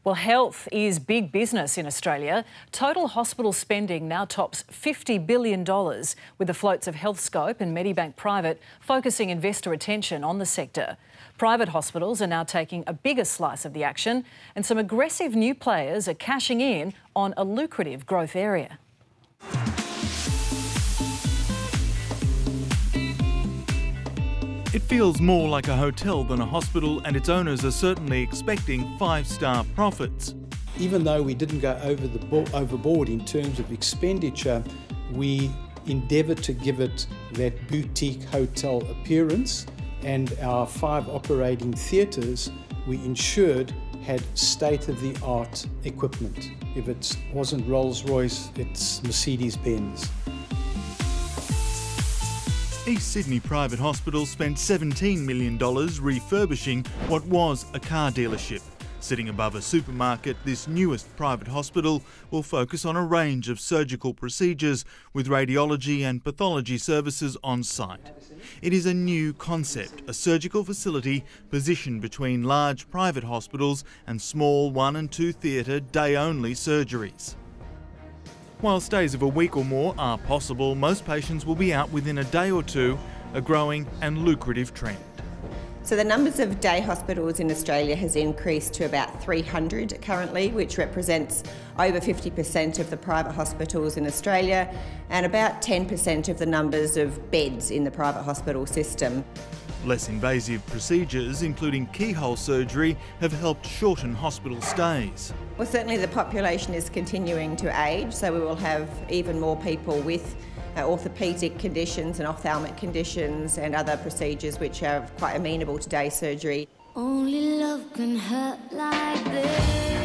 Well, health is big business in Australia. Total hospital spending now tops $50 billion, with the floats of Healthscope and Medibank Private focusing investor attention on the sector. Private hospitals are now taking a bigger slice of the action, and some aggressive new players are cashing in on a lucrative growth area. It feels more like a hotel than a hospital, and its owners are certainly expecting five-star profits. Even though we didn't go overboard in terms of expenditure, we endeavoured to give it that boutique hotel appearance, and our 5 operating theatres we ensured had state-of-the-art equipment. If it wasn't Rolls-Royce, it's Mercedes-Benz. East Sydney Private Hospital spent $17 million refurbishing what was a car dealership. Sitting above a supermarket, this newest private hospital will focus on a range of surgical procedures with radiology and pathology services on site. It is a new concept, a surgical facility positioned between large private hospitals and small 1- and 2-theatre day-only surgeries. While stays of a week or more are possible, most patients will be out within a day or two, a growing and lucrative trend. So the numbers of day hospitals in Australia has increased to about 300 currently, which represents over 50% of the private hospitals in Australia and about 10% of the numbers of beds in the private hospital system. Less invasive procedures, including keyhole surgery, have helped shorten hospital stays. Well, certainly the population is continuing to age, so we will have even more people with orthopaedic conditions and ophthalmic conditions and other procedures which are quite amenable to day surgery. Only love can hurt like this.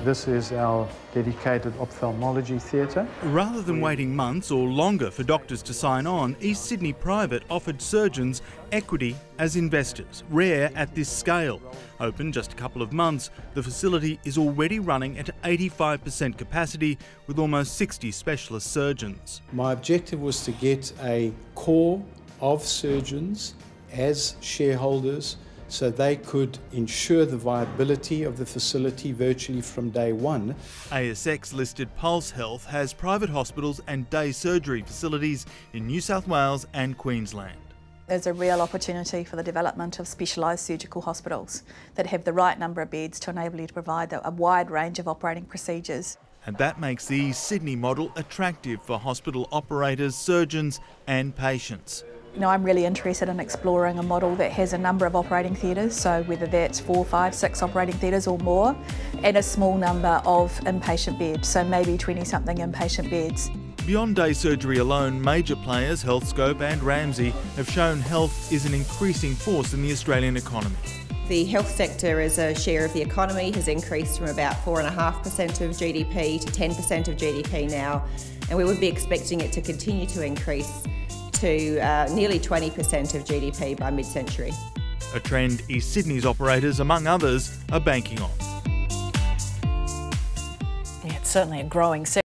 This is our dedicated ophthalmology theatre. Rather than waiting months or longer for doctors to sign on, East Sydney Private offered surgeons equity as investors, rare at this scale. Open just a couple of months, the facility is already running at 85% capacity with almost 60 specialist surgeons. My objective was to get a core of surgeons as shareholders so they could ensure the viability of the facility virtually from day one. ASX-listed Pulse Health has private hospitals and day surgery facilities in New South Wales and Queensland. There's a real opportunity for the development of specialised surgical hospitals that have the right number of beds to enable you to provide a wide range of operating procedures. And that makes the East Sydney model attractive for hospital operators, surgeons and patients. You know, I'm really interested in exploring a model that has a number of operating theatres, so whether that's 4, 5, 6 operating theatres or more, and a small number of inpatient beds, so maybe 20-something inpatient beds. Beyond day surgery alone, major players, Healthscope and Ramsay, have shown health is an increasing force in the Australian economy. The health sector as a share of the economy has increased from about 4.5% of GDP to 10% of GDP now, and we would be expecting it to continue to increase to nearly 20% of GDP by mid-century. A trend East Sydney's operators, among others, are banking on. Yeah, it's certainly a growing sector.